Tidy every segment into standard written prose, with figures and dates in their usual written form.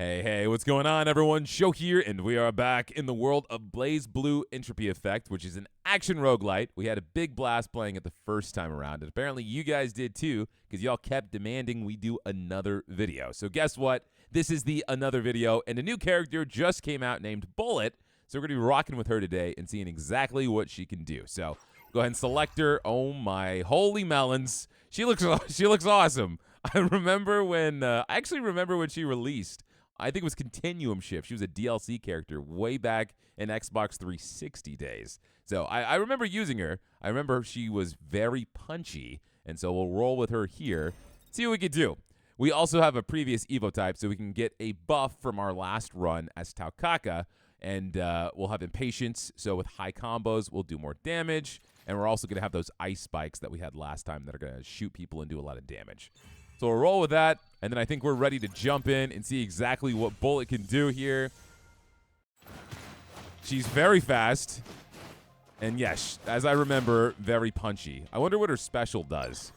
Hey, what's going on, everyone? Show here, and we are back in the world of BlazBlue Entropy Effect, which is an action roguelite. We had a big blast playing it the first time around, and apparently you guys did too, because y'all kept demanding we do another video. So guess what? This is the another video, and a new character just came out named Bullet, so we're going to be rocking with her today and seeing exactly what she can do. So go ahead and select her. Oh my holy melons. She looks awesome. I remember when, I actually remember when she released. I think it was Continuum Shift. She was a DLC character way back in Xbox 360 days. So I remember using her. I remember she was very punchy, and so we'll roll with her here, see what we can do. We also have a previous Evo type, so we can get a buff from our last run as Taukaka, and we'll have Impatience, so with high combos, we'll do more damage, and we're also going to have those ice spikes that we had last time that are going to shoot people and do a lot of damage. So we'll roll with that, and then I think we're ready to jump in and see exactly what Bullet can do here. She's very fast, and yes, as I remember, very punchy. I wonder what her special does.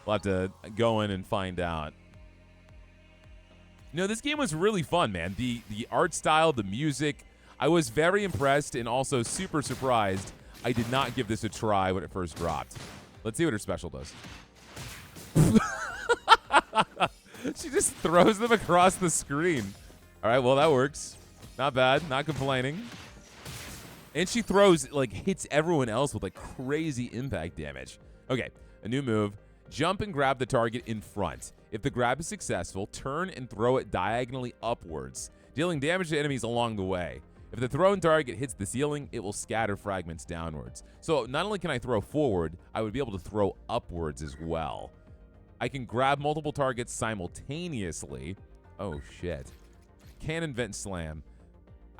We'll have to go in and find out. You know, this game was really fun, man. The art style, the music, I was very impressed and also super surprised I did not give this a try when it first dropped. Let's see what her special does. She just throws them across the screen. All right, well, that works. Not bad. Not complaining. And she throws, like, hits everyone else with, like, crazy impact damage. Okay, a new move. Jump and grab the target in front. If the grab is successful, turn and throw it diagonally upwards, dealing damage to enemies along the way. If the thrown target hits the ceiling, it will scatter fragments downwards. So not only can I throw forward, I would be able to throw upwards as well. I can grab multiple targets simultaneously. Oh, shit. Cannon Vent Slam.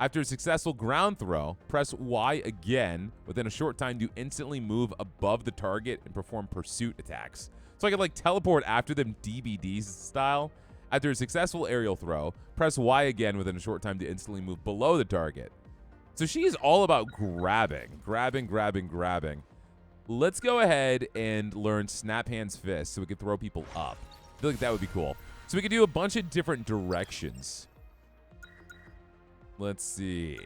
After a successful ground throw, press Y again. Within a short time, you instantly move above the target and perform pursuit attacks. So I can, like, teleport after them DBD style. After a successful aerial throw, press Y again within a short time to instantly move below the target. So she's all about grabbing. Grabbing. Let's go ahead and learn Snap Hands Fist so we can throw people up. I feel like that would be cool. So we can do a bunch of different directions. Let's see.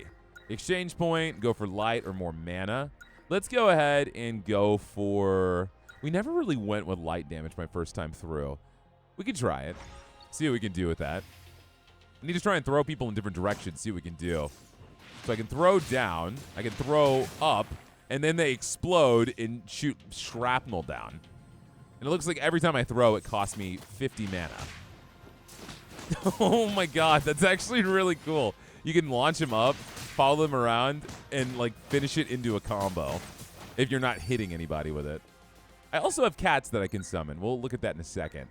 Exchange point, go for light or more mana. Let's go ahead and go for... We never really went with light damage my first time through. We can try it. See what we can do with that. I need to try and throw people in different directions, see what we can do. So I can throw down, I can throw up, and then they explode and shoot shrapnel down. And it looks like every time I throw, it costs me 50 mana. Oh my god, that's actually really cool. You can launch them up, follow them around, and like finish it into a combo if you're not hitting anybody with it. I also have cats that I can summon. We'll look at that in a second.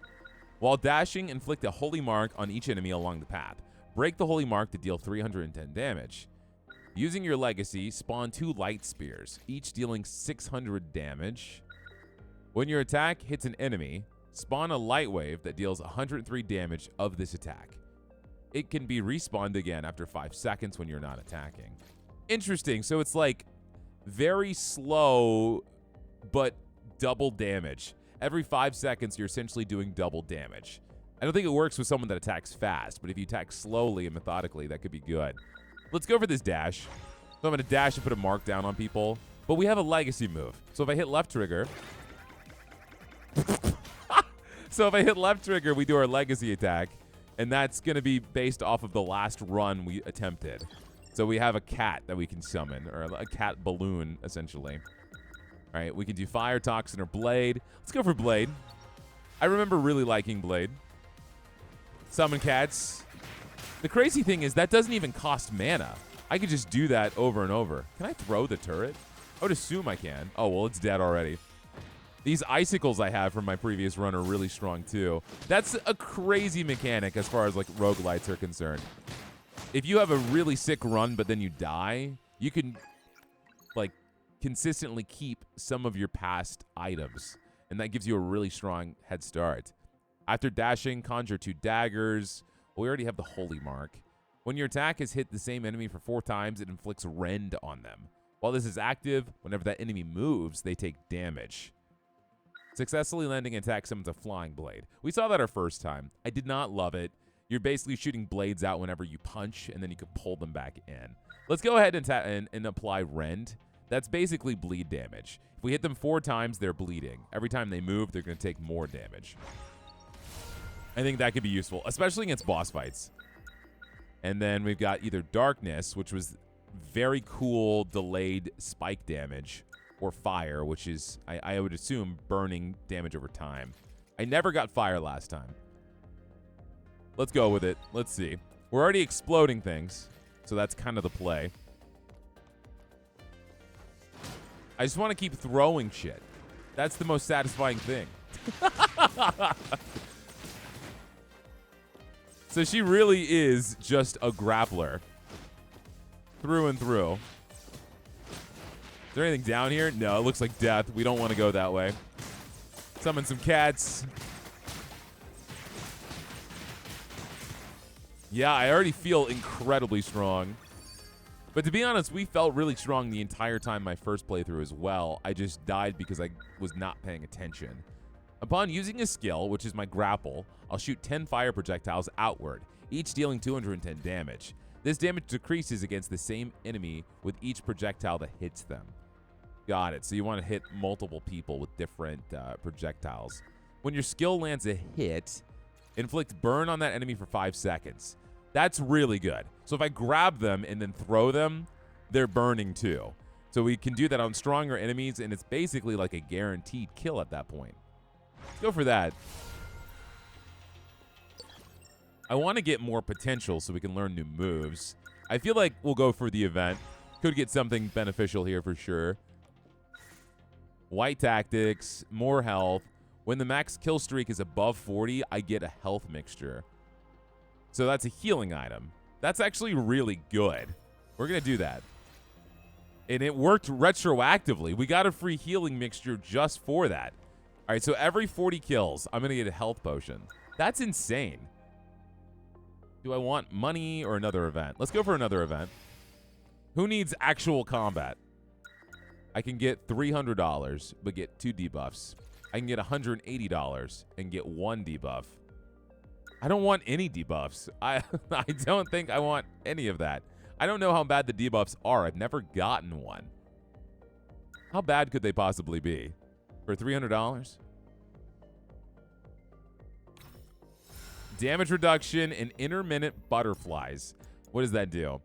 While dashing, inflict a holy mark on each enemy along the path. Break the holy mark to deal 310 damage. Using your legacy, spawn 2 light spears, each dealing 600 damage. When your attack hits an enemy, spawn a light wave that deals 103 damage of this attack. It can be respawned again after 5 seconds when you're not attacking. Interesting. So it's like very slow, but double damage. Every 5 seconds, you're essentially doing double damage. I don't think it works with someone that attacks fast, but if you attack slowly and methodically, that could be good. Let's go for this dash. So I'm going to dash and put a mark down on people. But we have a legacy move. So if I hit left trigger... we do our legacy attack. And that's going to be based off of the last run we attempted. So we have a cat that we can summon, or a cat balloon, essentially. All right, we can do Fire, Toxin, or Blade. Let's go for Blade. I remember really liking Blade. Summon cats. The crazy thing is that doesn't even cost mana. I could just do that over and over. Can I throw the turret? I would assume I can. Oh, well, it's dead already. These icicles I have from my previous run are really strong, too. That's a crazy mechanic as far as, like, roguelites are concerned. If you have a really sick run, but then you die, you can, like, consistently keep some of your past items, and that gives you a really strong head start. After dashing, conjure 2 daggers. Well, we already have the holy mark. When your attack has hit the same enemy for 4 times, it inflicts rend on them. While this is active, whenever that enemy moves, they take damage. Successfully landing an attack summons a flying blade. We saw that our first time. I did not love it. You're basically shooting blades out whenever you punch, and then you can pull them back in. Let's go ahead and apply Rend. That's basically bleed damage. If we hit them 4 times, they're bleeding. Every time they move, they're going to take more damage. I think that could be useful, especially against boss fights. And then we've got either Darkness, which was very cool delayed spike damage, or Fire, which is, I would assume, burning damage over time. I never got Fire last time. Let's go with it. Let's see. We're already exploding things, so that's kind of the play. I just want to keep throwing shit. That's the most satisfying thing. So she really is just a grappler. Through and through. Is there anything down here? No, it looks like death. We don't want to go that way. Summon some cats. Yeah, I already feel incredibly strong. But to be honest, we felt really strong the entire time my first playthrough as well. I just died because I was not paying attention. Upon using a skill, which is my grapple, I'll shoot 10 fire projectiles outward, each dealing 210 damage. This damage decreases against the same enemy with each projectile that hits them. Got it. So you want to hit multiple people with different projectiles. When your skill lands a hit, inflict burn on that enemy for 5 seconds. That's really good. So if I grab them and then throw them, they're burning too. So we can do that on stronger enemies, and it's basically like a guaranteed kill at that point. Let's go for that. I want to get more potential so we can learn new moves. I feel like we'll go for the event. Could get something beneficial here for sure. White tactics, more health. When the max kill streak is above 40, I get a health mixture. So that's a healing item. That's actually really good. We're going to do that. And it worked retroactively. We got a free healing mixture just for that. All right, so every 40 kills, I'm going to get a health potion. That's insane. Do I want money or another event? Let's go for another event. Who needs actual combat? I can get $300, but get 2 debuffs. I can get $180 and get 1 debuff. I don't want any debuffs. I don't think I want any of that. I don't know how bad the debuffs are. I've never gotten one. How bad could they possibly be? For $300? Damage reduction and intermittent butterflies. What does that do?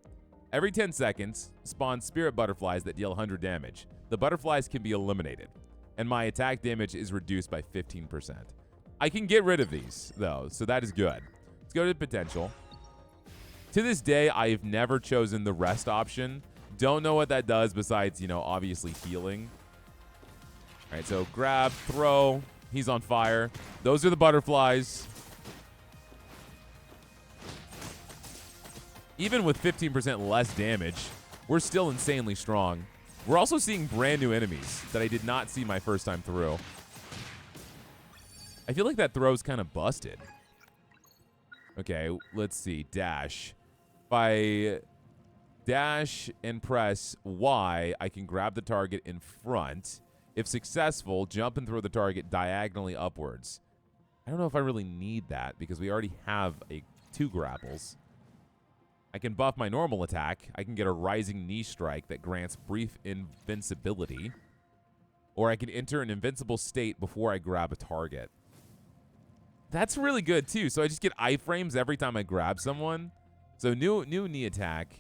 Every 10 seconds, spawn spirit butterflies that deal 100 damage. The butterflies can be eliminated, and my attack damage is reduced by 15%. I can get rid of these, though, so that is good. Let's go to potential. To this day, I've never chosen the rest option. Don't know what that does besides, obviously healing. All right, so grab, throw. He's on fire. Those are the butterflies. Even with 15% less damage, we're still insanely strong. We're also seeing brand new enemies that I did not see my first time through. I feel like that throw's kind of busted. Okay, let's see. Dash. If I dash and press Y, I can grab the target in front. If successful, jump and throw the target diagonally upwards. I don't know if I really need that because we already have 2 grapples. I can buff my normal attack. I can get a rising knee strike that grants brief invincibility. Or I can enter an invincible state before I grab a target. That's really good too. So I just get iframes every time I grab someone. So new knee attack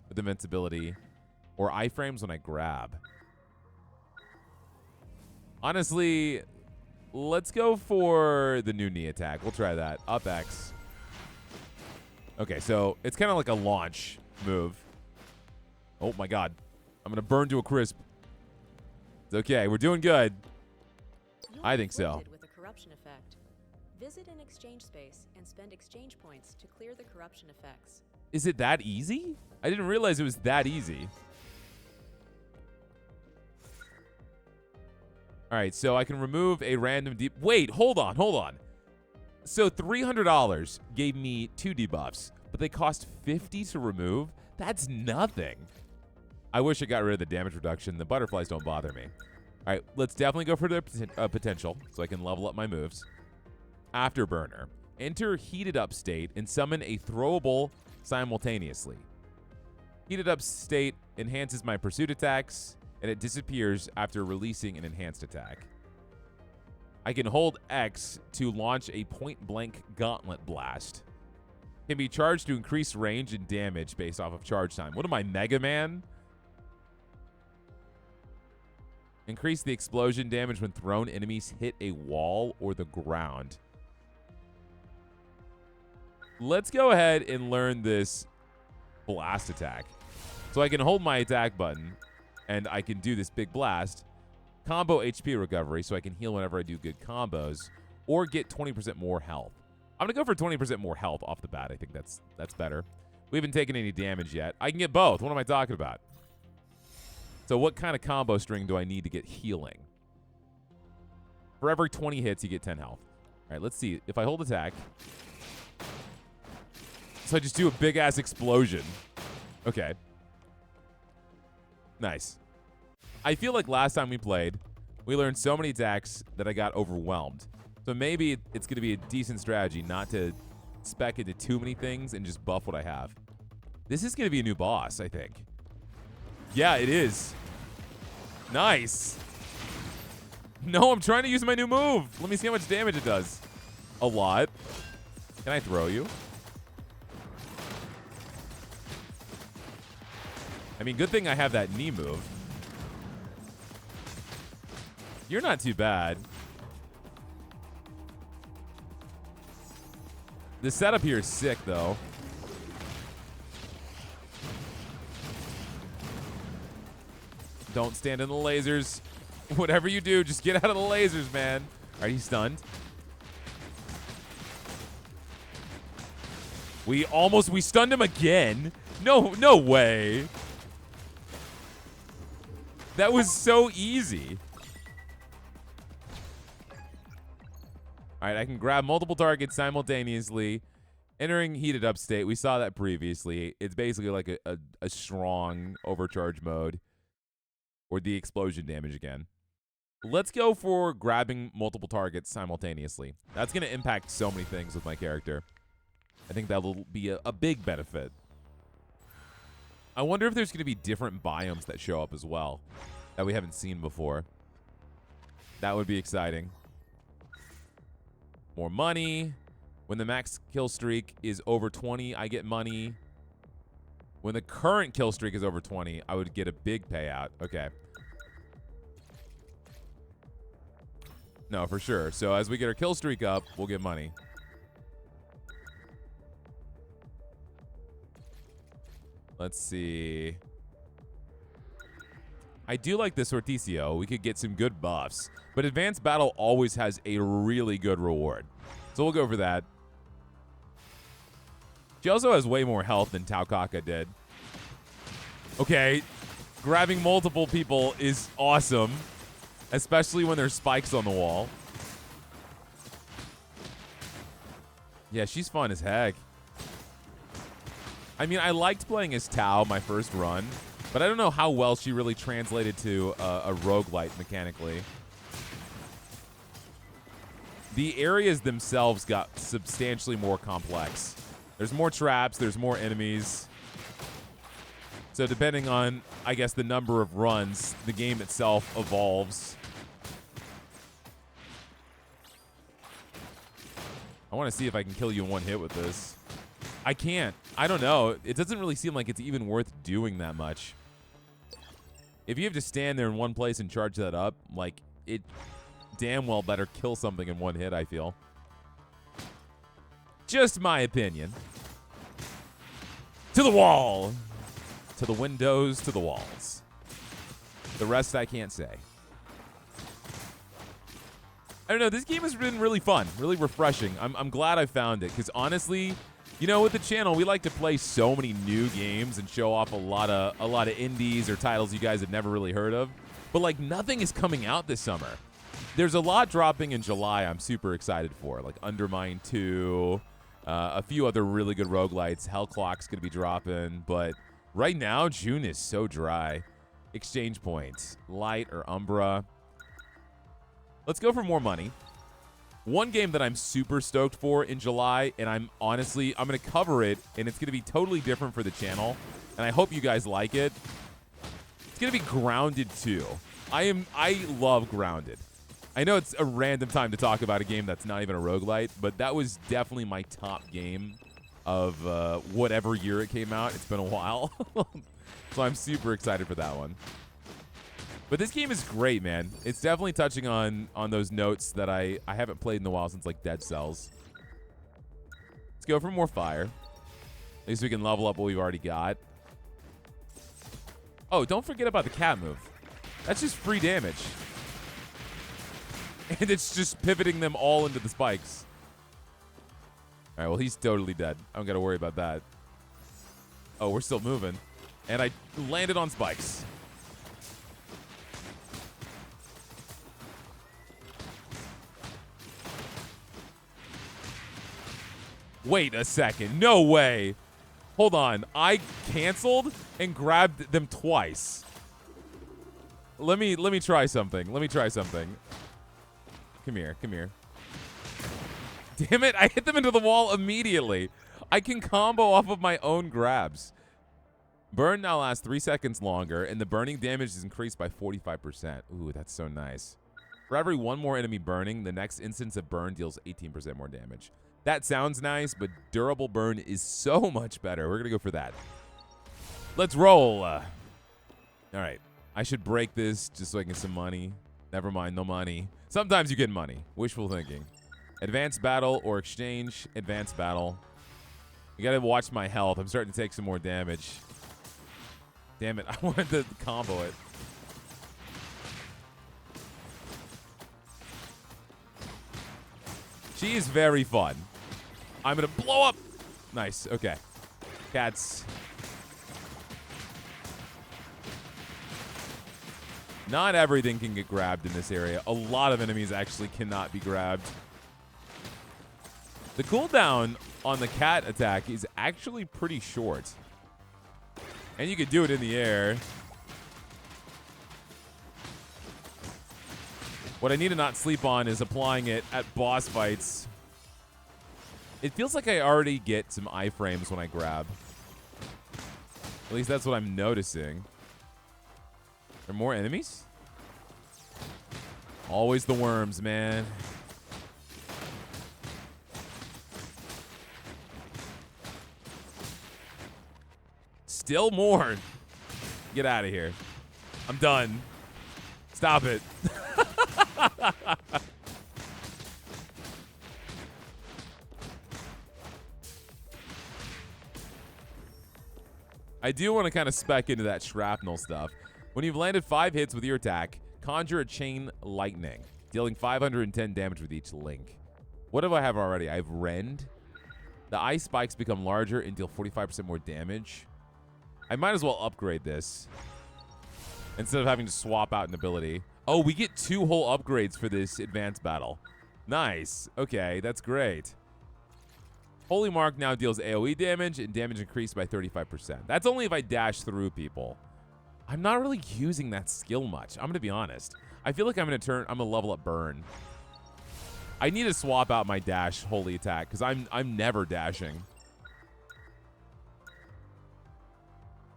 with invincibility. Or iframes when I grab. Honestly, let's go for the new knee attack. We'll try that. Up X. Okay, so it's kind of like a launch move. Oh my god. I'm going to burn to a crisp. It's okay. We're doing good. I think so. With a corruption effect. Visit an exchange space and spend exchange points to clear the corruption effects. Is it that easy? I didn't realize it was that easy. All right, so I can remove a random Wait, hold on. So $300 gave me 2 debuffs, but they cost $50 to remove? That's nothing. I wish I got rid of the damage reduction. The butterflies don't bother me. All right, let's definitely go for the potential so I can level up my moves. Afterburner. Enter heated up state and summon a throwable simultaneously. Heated up state enhances my pursuit attacks, and it disappears after releasing an enhanced attack. I can hold X to launch a point-blank gauntlet blast. Can be charged to increase range and damage based off of charge time. What am I, Mega Man? Increase the explosion damage when thrown enemies hit a wall or the ground. Let's go ahead and learn this blast attack. So I can hold my attack button, and I can do this big blast. Combo HP recovery, so I can heal whenever I do good combos, or get 20% more health. I'm going to go for 20% more health off the bat. I think that's better. We haven't taken any damage yet. I can get both. What am I talking about? So what kind of combo string do I need to get healing? For every 20 hits, you get 10 health. All right, let's see. If I hold attack, so I just do a big-ass explosion. Okay. Nice. I feel like last time we played, we learned so many attacks that I got overwhelmed. So maybe it's going to be a decent strategy not to spec into too many things and just buff what I have. This is going to be a new boss, I think. Yeah, it is. Nice. No, I'm trying to use my new move. Let me see how much damage it does. A lot. Can I throw you? I mean, good thing I have that knee move. You're not too bad. The setup here is sick, though. Don't stand in the lasers. Whatever you do, just get out of the lasers, man. Are you stunned? We stunned him again. No way. That was so easy. All right, I can grab multiple targets simultaneously. Entering heated up state. We saw that previously. It's basically like a strong overcharge mode. Or the explosion damage again. Let's go for grabbing multiple targets simultaneously. That's going to impact so many things with my character. I think that will be a big benefit. I wonder if there's going to be different biomes that show up as well that we haven't seen before. That would be exciting. More money. When the max kill streak is over 20, I get money. When the current kill streak is over 20, I would get a big payout. Okay. No, for sure. So as we get our kill streak up, we'll get money. Let's see. I do like the Sorticio. We could get some good buffs. But Advanced Battle always has a really good reward. So we'll go for that. She also has way more health than Taukaka did. Okay. Grabbing multiple people is awesome. Especially when there's spikes on the wall. Yeah, she's fun as heck. I mean, I liked playing as Tao my first run, but I don't know how well she really translated to a roguelite mechanically. The areas themselves got substantially more complex. There's more traps, there's more enemies. So depending on, I guess, the number of runs, the game itself evolves. I want to see if I can kill you in one hit with this. I can't. I don't know. It doesn't really seem like it's even worth doing that much. If you have to stand there in one place and charge that up, like, it damn well better kill something in one hit, I feel. Just my opinion. To the wall. To the windows, to the walls. The rest I can't say. I don't know. This game has been really fun, really refreshing. I'm glad I found it because honestly, you know, with the channel, we like to play so many new games and show off a lot of indies or titles you guys have never really heard of. But like nothing is coming out this summer. There's a lot dropping in July I'm super excited for, like Undermine 2, a few other really good roguelites. Hellclock's going to be dropping, but right now, June is so dry. Exchange points, Light or Umbra. Let's go for more money. One game that I'm super stoked for in July, and I'm going to cover it, and it's going to be totally different for the channel, and I hope you guys like it. It's going to be Grounded 2. I love Grounded. I know it's a random time to talk about a game that's not even a roguelite, but that was definitely my top game of whatever year it came out. It's been a while. So I'm super excited for that one. But this game is great, man. It's definitely touching on those notes that I haven't played in a while since, like, Dead Cells. Let's go for more fire. At least we can level up what we've already got. Oh, don't forget about the cat move. That's just free damage. And it's just pivoting them all into the spikes. All right, well, he's totally dead. I don't got to worry about that. Oh, we're still moving. And I landed on spikes. Wait a second. No way. Hold on. I canceled and grabbed them twice. Let me try something. Let me try something. Come here. Come here. Damn it. I hit them into the wall immediately. I can combo off of my own grabs. Burn now lasts 3 seconds longer, and the burning damage is increased by 45%. Ooh, that's so nice. For every one more enemy burning, the next instance of burn deals 18% more damage. That sounds nice, but durable burn is so much better. We're going to go for that. Let's roll. All right. I should break this just so I can get some money. Never mind, no money. Sometimes you get money. Wishful thinking. Advanced battle or exchange. Advanced battle. You got to watch my health. I'm starting to take some more damage. Damn it. I wanted to combo it. She is very fun. I'm going to blow up. Nice. Okay. Cats. Not everything can get grabbed in this area. A lot of enemies actually cannot be grabbed. The cooldown on the cat attack is actually pretty short. And you could do it in the air. What I need to not sleep on is applying it at boss fights. It feels like I already get some iframes when I grab. At least that's what I'm noticing. Are there more enemies? Always the worms, man. Still more. Get out of here. I'm done. Stop it. I do want to kind of spec into that shrapnel stuff. When you've landed 5 hits with your attack, conjure a chain lightning, dealing 510 damage with each link. What do I have already? I have Rend. The ice spikes become larger and deal 45% more damage. I might as well upgrade this instead of having to swap out an ability. Oh, we get 2 whole upgrades for this advanced battle. Nice. Okay, that's great. Holy Mark now deals AoE damage and damage increased by 35%. That's only if I dash through people. I'm not really using that skill much. I'm going to be honest. I feel like I'm going to level up Burn. I need to swap out my dash holy attack because I'm never dashing.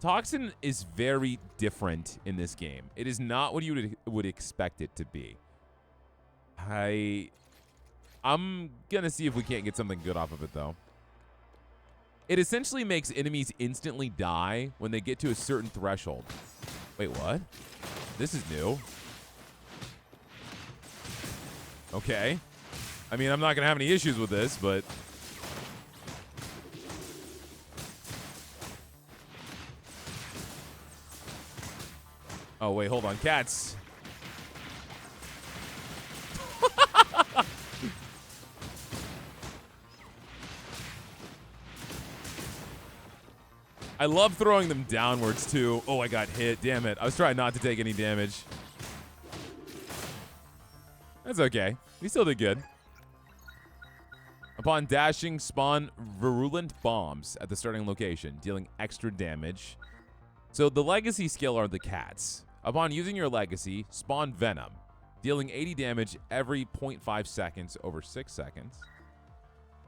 Toxin is very different in this game. It is not what you would expect it to be. I'm going to see if we can't get something good off of it, though. It essentially makes enemies instantly die when they get to a certain threshold. Wait, what? This is new. Okay. I mean, I'm not going to have any issues with this, but... Oh, wait, hold on. Cats. I love throwing them downwards, too. Oh, I got hit. Damn it. I was trying not to take any damage. That's okay. We still did good. Upon dashing, spawn virulent bombs at the starting location, dealing extra damage. So the legacy skill are the cats. Upon using your legacy, spawn venom. dealing 80 damage every 0.5 seconds over 6 seconds.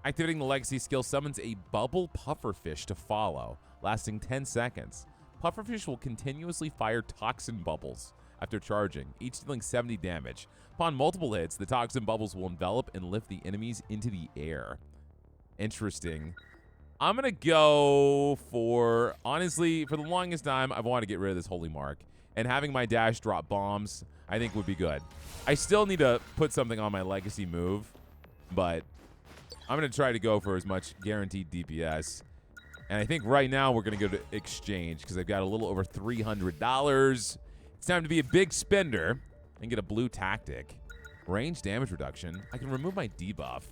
Activating the legacy skill summons a bubble pufferfish to follow, lasting 10 seconds. Pufferfish will continuously fire toxin bubbles after charging, each dealing 70 damage. Upon multiple hits, the toxin bubbles will envelop and lift the enemies into the air. Interesting. I'm going to go for, honestly, for the longest time, I've wanted to get rid of this Holy Mark. And having my dash drop bombs, I think would be good. I still need to put something on my legacy move, but I'm going to try to go for as much guaranteed DPS. And I think right now we're going to go to exchange because I've got a little over $300. It's time to be a big spender and get a blue tactic. Range damage reduction. I can remove my debuff.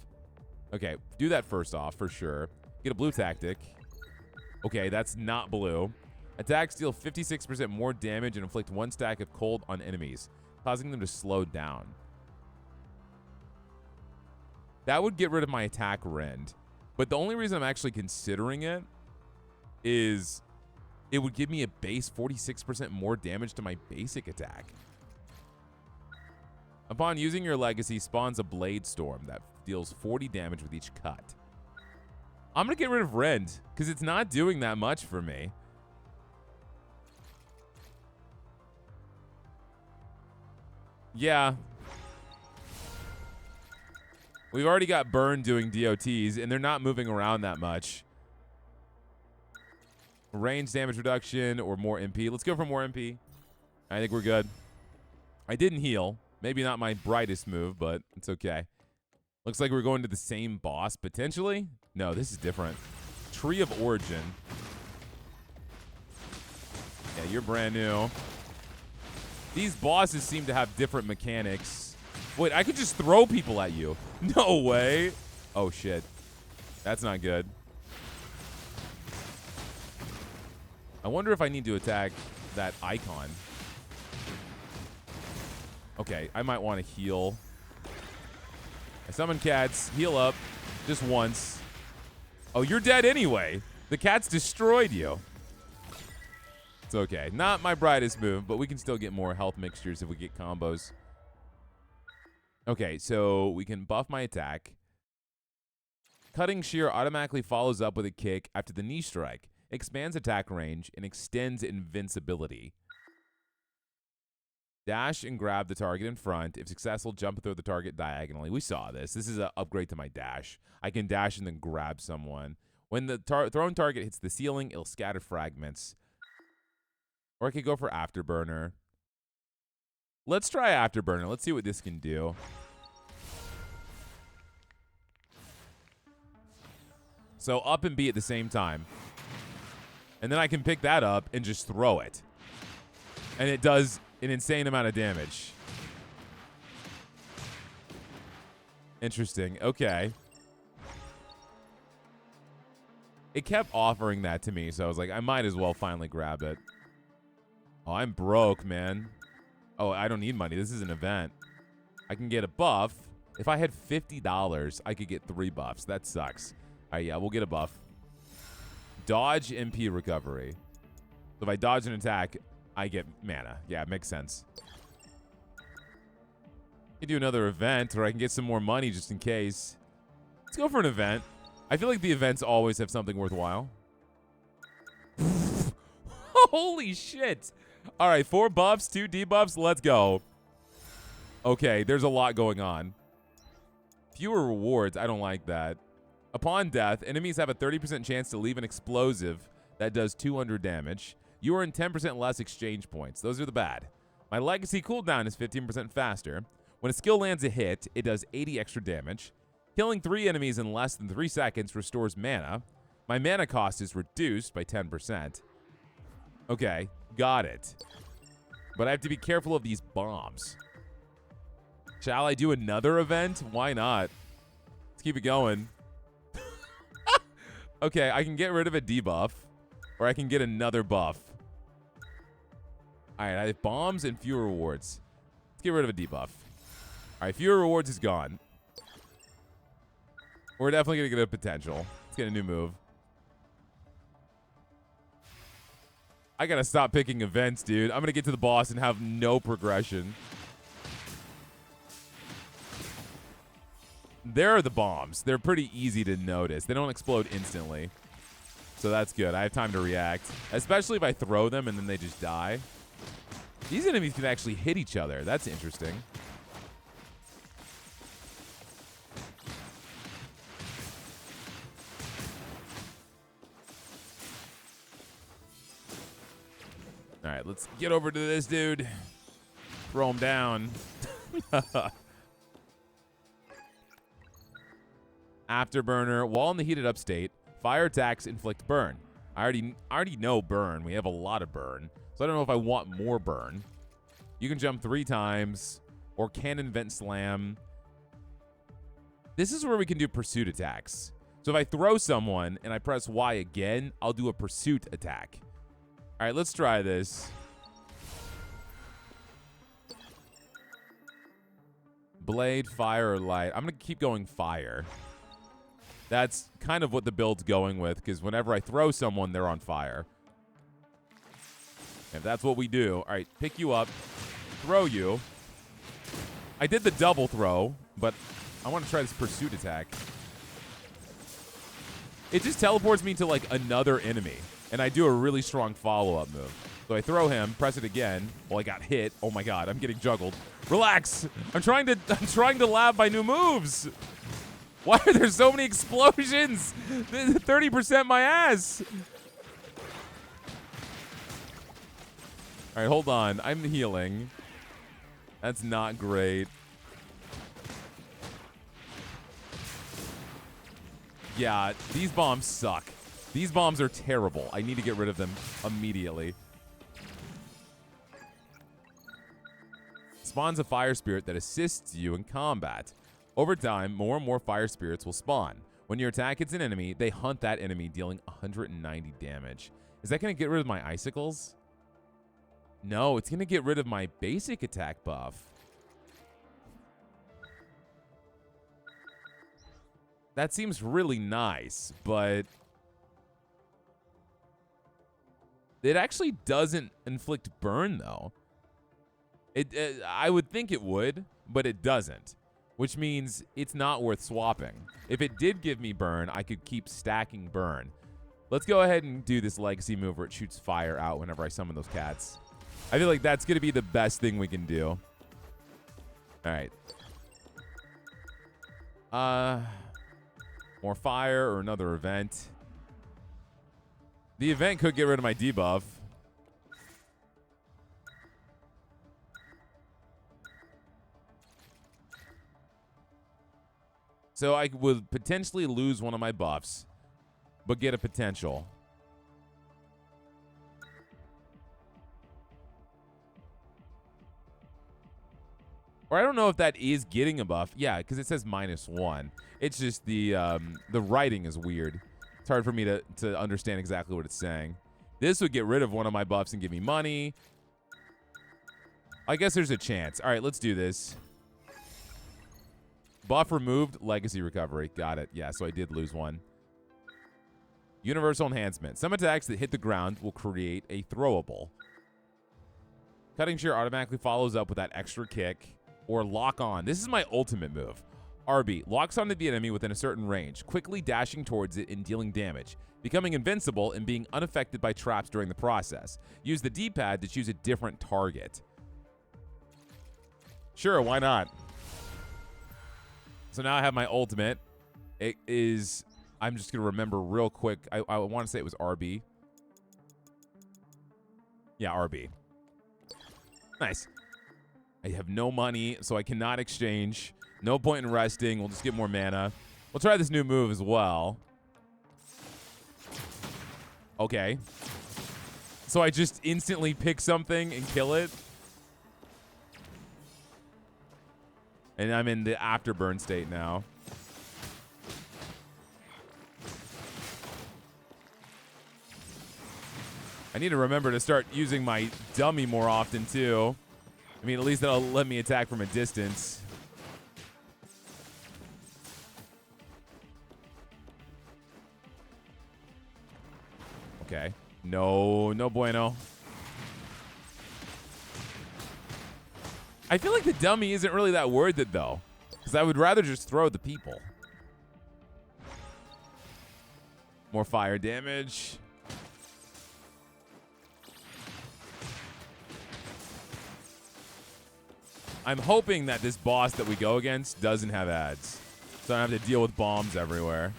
Okay, do that first off for sure. Get a blue tactic. Okay, that's not blue. Attacks deal 56% more damage and inflict 1 stack of cold on enemies, causing them to slow down. That would get rid of my attack rend. But the only reason I'm actually considering it is it would give me a base 46% more damage to my basic attack. Upon using your legacy, spawns a Blade Storm that deals 40 damage with each cut. I'm going to get rid of rend because it's not doing that much for me. Yeah. We've already got Burn doing DOTs, and they're not moving around that much. Range damage reduction or more MP. Let's go for more MP. I think we're good. I didn't heal. Maybe not my brightest move, but it's okay. Looks like we're going to the same boss, potentially. No, this is different. Tree of Origin. Yeah, you're brand new. These bosses seem to have different mechanics. Wait, I could just throw people at you. No way. Oh, shit. That's not good. I wonder if I need to attack that icon. Okay, I might want to heal. I summon cats. Heal up. Just once. Oh, you're dead anyway. The cats destroyed you. It's okay. Not my brightest move, but we can still get more health mixtures if we get combos. Okay, so we can buff my attack. Cutting Shear automatically follows up with a kick after the knee strike, expands attack range, and extends invincibility. Dash and grab the target in front. If successful, jump and throw the target diagonally. We saw this. This is an upgrade to my dash. I can dash and then grab someone. When the thrown target hits the ceiling, it'll scatter fragments. Or I could go for Afterburner. Let's try Afterburner. Let's see what this can do. So up and B at the same time. And then I can pick that up and just throw it. And it does an insane amount of damage. Interesting. Okay. It kept offering that to me, so I was like, I might as well finally grab it. Oh, I'm broke, man. Oh, I don't need money. This is an event. I can get a buff. If I had $50, I could get 3 buffs. That sucks. All right, yeah, we'll get a buff. Dodge MP recovery. So if I dodge an attack, I get mana. Yeah, it makes sense. I can do another event where I can get some more money just in case. Let's go for an event. I feel like the events always have something worthwhile. Holy shit. All right, 4 buffs, 2 debuffs. Let's go. Okay, there's a lot going on. Fewer rewards. I don't like that. Upon death, enemies have a 30% chance to leave an explosive that does 200 damage. You earn 10% less exchange points. Those are the bad. My legacy cooldown is 15% faster. When a skill lands a hit, it does 80 extra damage. Killing 3 enemies in less than 3 seconds restores mana. My mana cost is reduced by 10%. Okay, got it. But I have to be careful of these bombs. Shall I do another event? Why not? Let's keep it going. Okay, I can get rid of a debuff, or I can get another buff. All right, I have bombs and fewer rewards. Let's get rid of a debuff. All right, fewer rewards is gone. We're definitely going to get a potential. Let's get a new move. I got to stop picking events, dude. I'm going to get to the boss and have no progression. There are the bombs. They're pretty easy to notice. They don't explode instantly. So that's good. I have time to react. Especially if I throw them and then they just die. These enemies can actually hit each other. That's interesting. All right, let's get over to this dude. Throw him down. Afterburner. While in the heated up state, fire attacks inflict burn. I already know burn. We have a lot of burn. So I don't know if I want more burn. You can jump 3 times or cannon vent slam. This is where we can do pursuit attacks. So if I throw someone and I press Y again, I'll do a pursuit attack. All right, let's try this. Blade, fire, or light. I'm going to keep going fire. That's kind of what the build's going with, because whenever I throw someone, they're on fire. And that's what we do. All right, pick you up, throw you. I did the double throw, but I want to try this pursuit attack. It just teleports me to, like, another enemy, and I do a really strong follow-up move. So I throw him, press it again. Well, I got hit. Oh, my God, I'm getting juggled. Relax. I'm trying to lab my new moves. Why are there so many explosions? 30% my ass. All right, hold on. I'm healing. That's not great. Yeah, these bombs suck. These bombs are terrible. I need to get rid of them immediately. Spawns a fire spirit that assists you in combat. Over time, more and more fire spirits will spawn. When your attack hits an enemy, they hunt that enemy, dealing 190 damage. Is that going to get rid of my icicles? No, it's going to get rid of my basic attack buff. That seems really nice, but it actually doesn't inflict burn, though. I would think it would, but it doesn't, which means it's not worth swapping. If it did give me burn, I could keep stacking burn. Let's go ahead and do this legacy move where it shoots fire out whenever I summon those cats. I feel like that's going to be the best thing we can do. All right. More fire or another event. The event could get rid of my debuff. So I would potentially lose one of my buffs, but get a potential. Or I don't know if that is getting a buff. Yeah, because it says -1. It's just the writing is weird. It's hard for me to understand exactly what it's saying. This would get rid of one of my buffs and give me money. I guess there's a chance. All right, let's do this. Buff removed, legacy recovery. Got it. Yeah, so I did lose one. Universal enhancement. Some attacks that hit the ground will create a throwable. Cutting shear automatically follows up with that extra kick or lock on. This is my ultimate move. RB locks onto the enemy within a certain range, quickly dashing towards it and dealing damage, becoming invincible and being unaffected by traps during the process. Use the D-pad to choose a different target. Sure, why not? So now I have my ultimate. It is, I'm just going to remember real quick. I want to say it was RB. Yeah, RB. Nice. I have no money, so I cannot exchange. No point in resting. We'll just get more mana. We'll try this new move as well. Okay. So I just instantly pick something and kill it. And I'm in the afterburn state now. I need to remember to start using my dummy more often, too. I mean, at least that'll let me attack from a distance. Okay. No bueno. I feel like the dummy isn't really that worth it, though. Because I would rather just throw the people. More fire damage. I'm hoping that this boss that we go against doesn't have ads, so I don't have to deal with bombs everywhere.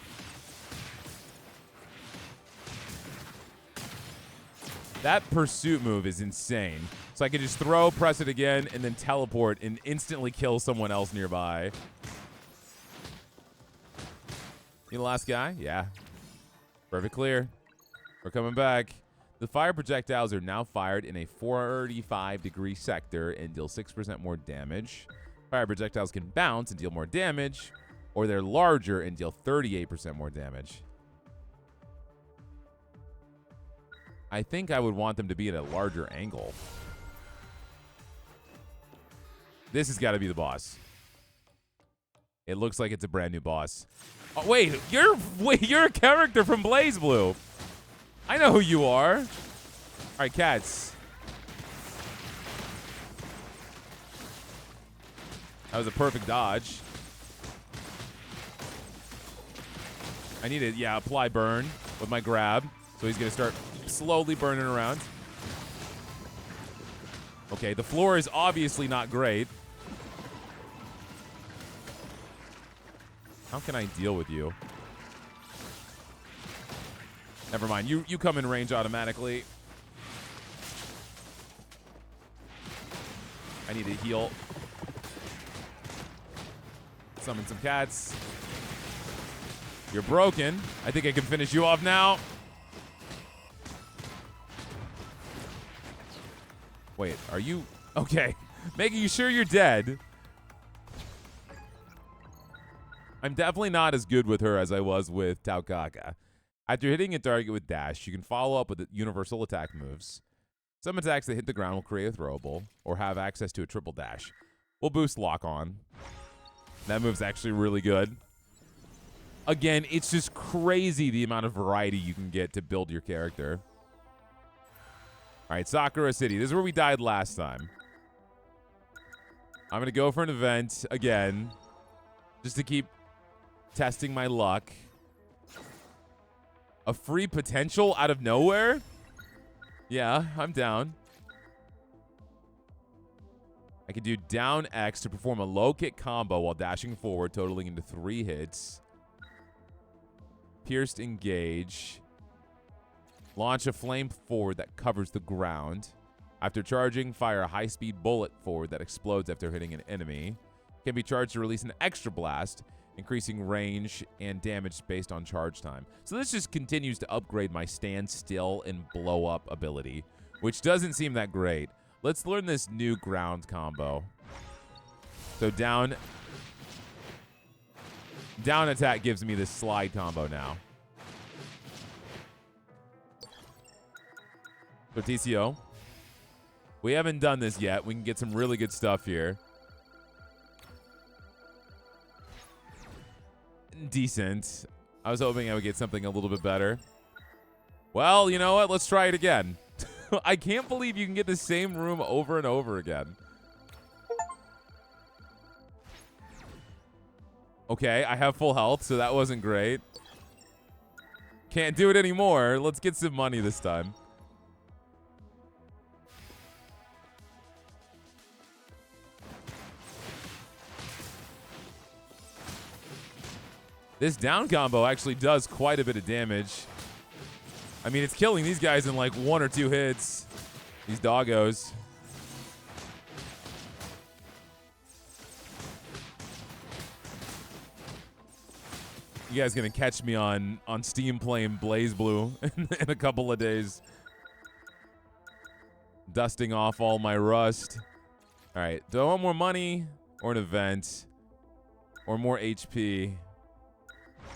That pursuit move is insane. So I can just throw, press it again, and then teleport and instantly kill someone else nearby. You the last guy? Yeah. Perfect clear. We're coming back. The fire projectiles are now fired in a 45-degree sector and deal 6% more damage. Fire projectiles can bounce and deal more damage, or they're larger and deal 38% more damage. I think I would want them to be at a larger angle. This has got to be the boss. It looks like it's a brand new boss. Oh, wait, you're a character from BlazBlue. I know who you are. All right, cats. That was a perfect dodge. I need to, yeah, apply burn with my grab. So he's going to start slowly burning around. Okay, the floor is obviously not great. How can I deal with you? Never mind. You come in range automatically. I need to heal. Summon some cats. You're broken. I think I can finish you off now. Wait, are you... Okay. Making sure you're dead. I'm definitely not as good with her as I was with Taukaka. After hitting a target with dash, you can follow up with the universal attack moves. Some attacks that hit the ground will create a throwable, or have access to a triple dash. We'll boost lock on. That move's actually really good. Again, it's just crazy the amount of variety you can get to build your character. All right, Sakura City. This is where we died last time. I'm going to go for an event again, just to keep testing my luck. A free potential out of nowhere? Yeah, I'm down. I can do down X to perform a low kick combo while dashing forward, totaling into 3 hits. Pierced engage. Launch a flame forward that covers the ground. After charging, fire a high-speed bullet forward that explodes after hitting an enemy. Can be charged to release an extra blast, increasing range and damage based on charge time. So this just continues to upgrade my stand still and blow up ability, which doesn't seem that great. Let's learn this new ground combo. So down attack gives me this slide combo now. So TCO. We haven't done this yet. We can get some really good stuff here. Decent. I was hoping I would get something a little bit better. Well, you know what? Let's try it again. I can't believe you can get the same room over and over again. Okay, I have full health, so that wasn't great. Can't do it anymore. Let's get some money this time. This down combo actually does quite a bit of damage. I mean, it's killing these guys in like 1 or 2 hits. These doggos. You guys gonna catch me on Steam playing BlazBlue in a couple of days. Dusting off all my rust. All right, do I want more money or an event or more HP?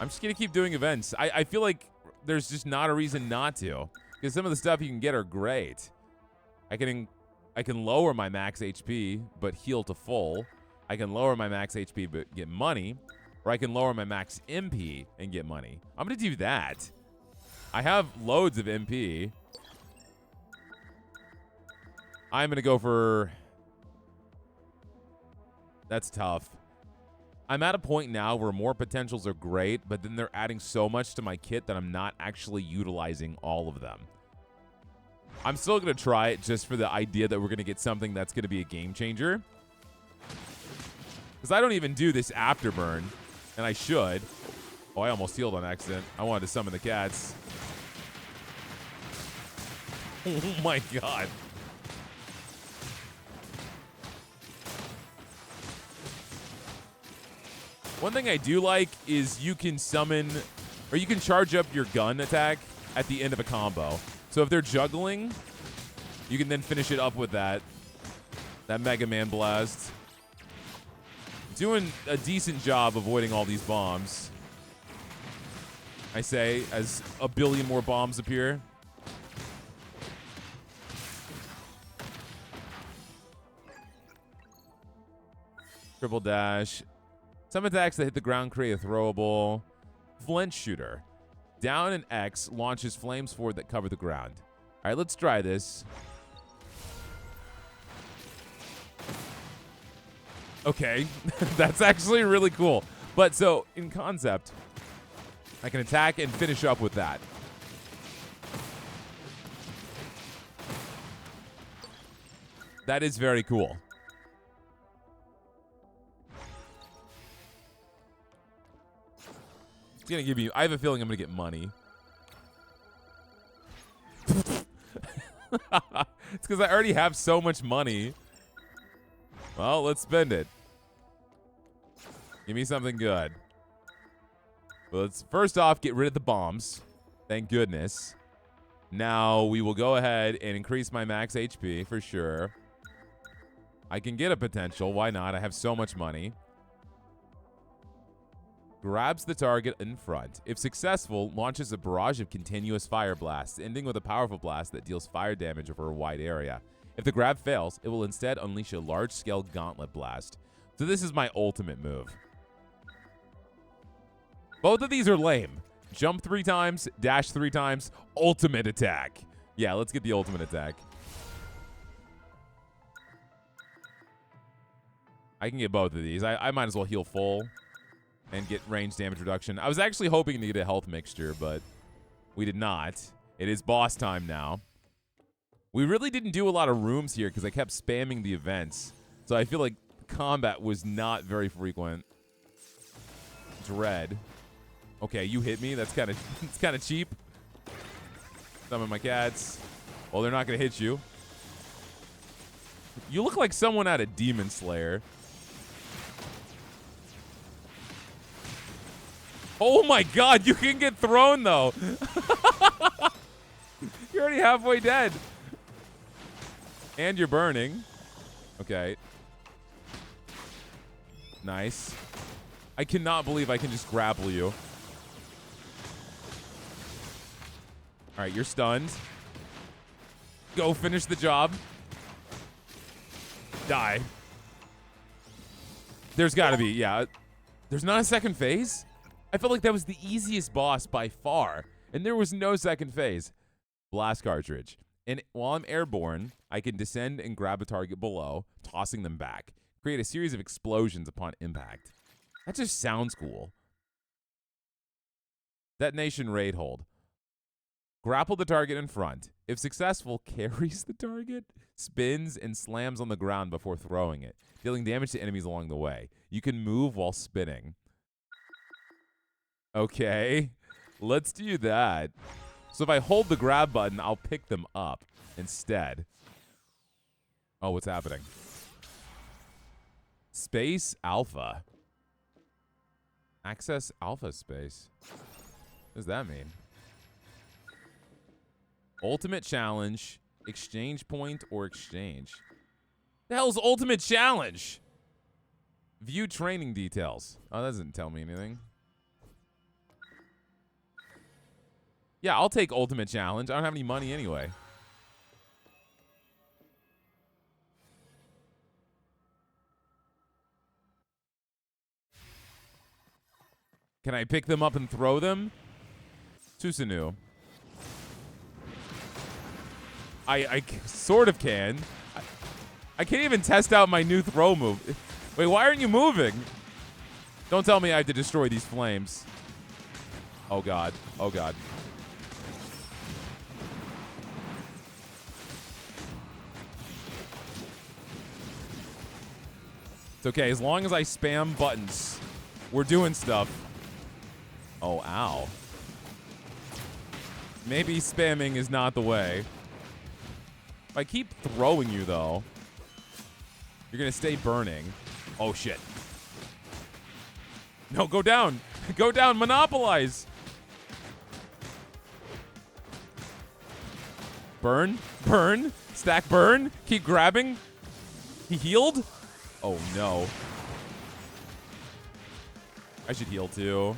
I'm just going to keep doing events. I feel like there's just not a reason not to, because some of the stuff you can get are great. I can lower my max HP but heal to full. I can lower my max HP but get money, or I can lower my max MP and get money. I'm going to do that. I have loads of MP. I'm going to go for... That's tough. I'm at a point now where more potentials are great, but then they're adding so much to my kit that I'm not actually utilizing all of them. I'm still going to try it just for the idea that we're going to get something that's going to be a game changer. Because I don't even do this afterburn, and I should. Oh, I almost healed on accident. I wanted to summon the cats. Oh my god. One thing I do like is you can summon, or you can charge up your gun attack at the end of a combo. So if they're juggling, you can then finish it up with that Mega Man blast. Doing a decent job avoiding all these bombs. I say, as a billion more bombs appear. Triple dash. Some attacks that hit the ground create a throwable. Flint shooter. Down and X launches flames forward that cover the ground. All right, let's try this. Okay, that's actually really cool. But so, in concept, I can attack and finish up with that. That is very cool. It's gonna give me, I have a feeling I'm gonna get money. It's because I already have so much money. Well, let's spend it. Give me something good. Well, let's first off get rid of the bombs. Thank goodness. Now we will go ahead and increase my max HP for sure. I can get a potential. Why not? I have so much money. Grabs the target in front. If successful, launches a barrage of continuous fire blasts, ending with a powerful blast that deals fire damage over a wide area. If the grab fails, it will instead unleash a large-scale gauntlet blast. So this is my ultimate move. Both of these are lame. Jump 3 times, dash 3 times, ultimate attack. Yeah, let's get the ultimate attack. I can get both of these. I might as well heal full and get range damage reduction. I was actually hoping to get a health mixture, but we did not. It is boss time now. We really didn't do a lot of rooms here because I kept spamming the events. So I feel like combat was not very frequent. Dread. Okay, you hit me. That's kind of it's kind of cheap. Some of my cats. Well, they're not going to hit you. You look like someone out of Demon Slayer. Oh my god, you can get thrown though. You're already halfway dead. And you're burning. Okay. Nice. I cannot believe I can just grapple you. Alright, you're stunned. Go finish the job. Die. There's gotta be, yeah. There's not a second phase? I felt like that was the easiest boss by far, and there was no second phase. Blast cartridge. And while I'm airborne, I can descend and grab a target below, tossing them back. Create a series of explosions upon impact. That just sounds cool. Detonation raid hold. Grapple the target in front. If successful, carries the target, spins, and slams on the ground before throwing it, dealing damage to enemies along the way. You can move while spinning. Okay, let's do that. So if I hold the grab button, I'll pick them up instead. Oh, what's happening? Space Alpha. Access Alpha space. What does that mean? Ultimate challenge, exchange point, or exchange. The hell's ultimate challenge? View training details. Oh, that doesn't tell me anything. Yeah, I'll take ultimate challenge. I don't have any money anyway. Can I pick them up and throw them? Susanu. I sort of can. I can't even test out my new throw move. Wait, why aren't you moving? Don't tell me I have to destroy these flames. Oh, God. Oh, God. It's okay. As long as I spam buttons, we're doing stuff. Oh, ow. Maybe spamming is not the way. If I keep throwing you, though, you're going to stay burning. Oh, shit. No, go down. Go down. Monopolize. Burn. Burn. Stack burn. Keep grabbing. He healed? Oh, no. I should heal, too.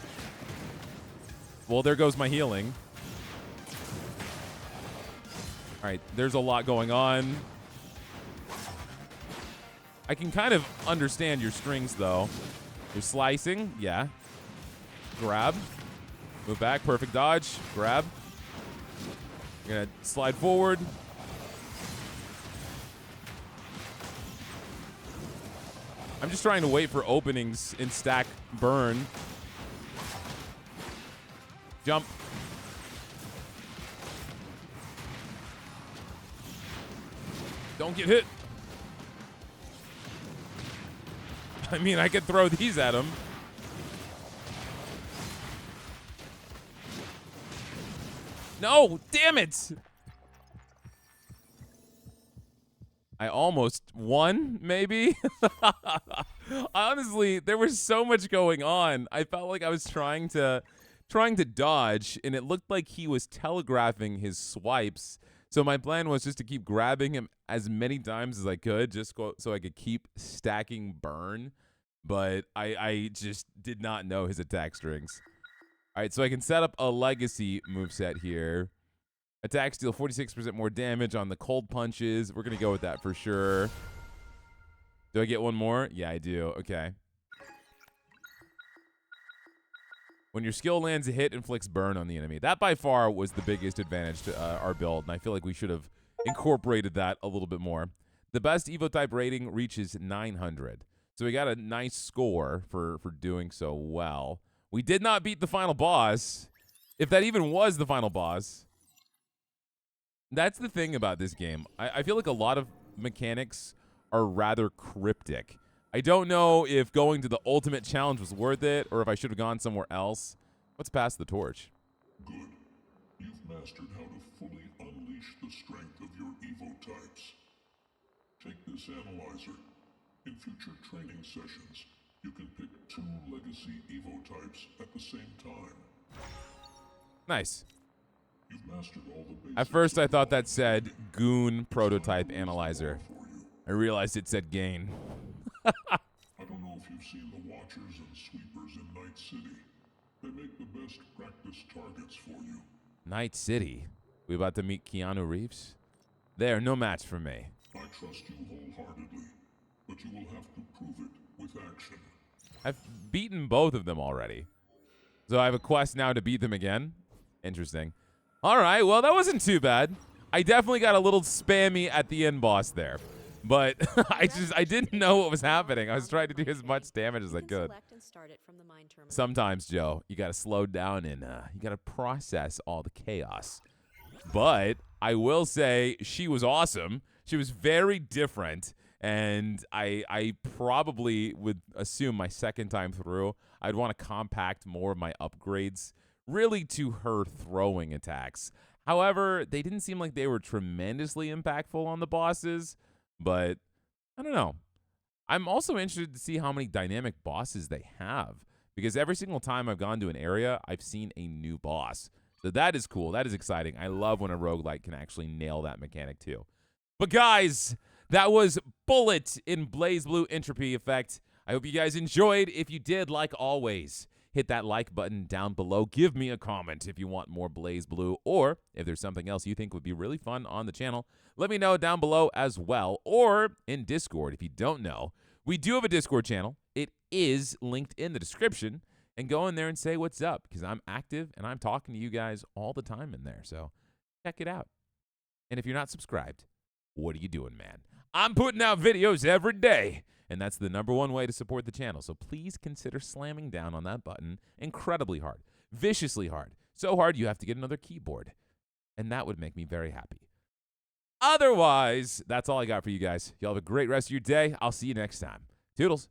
Well, there goes my healing. All right, there's a lot going on. I can kind of understand your strings, though. You're slicing. Yeah. Grab. Move back. Perfect dodge. Grab. You're going to slide forward. I'm just trying to wait for openings in stack burn. Jump. Don't get hit. I mean, I could throw these at him. No, damn it. I almost won, maybe. Honestly, there was so much going on. I felt like I was trying to dodge, and it looked like he was telegraphing his swipes. So my plan was just to keep grabbing him as many times as I could, just so I could keep stacking burn. But I just did not know his attack strings. All right, so I can set up a legacy moveset here. Attacks deal 46% more damage on the cold punches. We're going to go with that for sure. Do I get one more? Yeah, I do. Okay. When your skill lands a hit, inflicts burn on the enemy. That by far was the biggest advantage to our build, and I feel like we should have incorporated that a little bit more. The best Evo type rating reaches 900. So we got a nice score for doing so well. We did not beat the final boss, if that even was the final boss. That's the thing about this game. I feel like a lot of mechanics are rather cryptic. I don't know if going to the ultimate challenge was worth it or if I should have gone somewhere else. Let's pass the torch. Good. You've mastered how to fully unleash the strength of your Evo types. Take this analyzer. In future training sessions, you can pick 2 legacy Evo types at the same time. Nice. You've mastered all the basics. At first, I thought that said Goon Prototype Analyzer. I realized it said Gain. I don't know if you've seen the Watchers and Sweepers in Night City. They make the best practice targets for you. Night City? We about to meet Keanu Reeves? They're no match for me. I trust you wholeheartedly, but you will have to prove it with action. I've beaten both of them already. So I have a quest now to beat them again? Interesting. All right, well, that wasn't too bad. I definitely got a little spammy at the end boss there. But I didn't know what was happening. I was trying to do as much damage as I could. Sometimes, Joe, you got to slow down and you got to process all the chaos. But I will say she was awesome. She was very different. And I probably would assume my second time through, I'd want to compact more of my upgrades really to her throwing attacks. However, they didn't seem like they were tremendously impactful on the bosses. But I don't know. I'm also interested to see how many dynamic bosses they have. Because every single time I've gone to an area, I've seen a new boss. So that is cool. That is exciting. I love when a roguelite can actually nail that mechanic too. But guys, that was Bullet in BlazBlue Entropy Effect. I hope you guys enjoyed. If you did, like always, hit that like button down below. Give me a comment if you want more BlazBlue, or if there's something else you think would be really fun on the channel. Let me know down below as well, or in Discord. If you don't know, we do have a Discord channel. It is linked in the description, and go in there and say what's up, because I'm active and I'm talking to you guys all the time in there. So check it out. And if you're not subscribed, what are you doing, man? I'm putting out videos every day, and that's the #1 way to support the channel. So please consider slamming down on that button incredibly hard, viciously hard, so hard you have to get another keyboard, and that would make me very happy. Otherwise, that's all I got for you guys. Y'all have a great rest of your day. I'll see you next time. Toodles.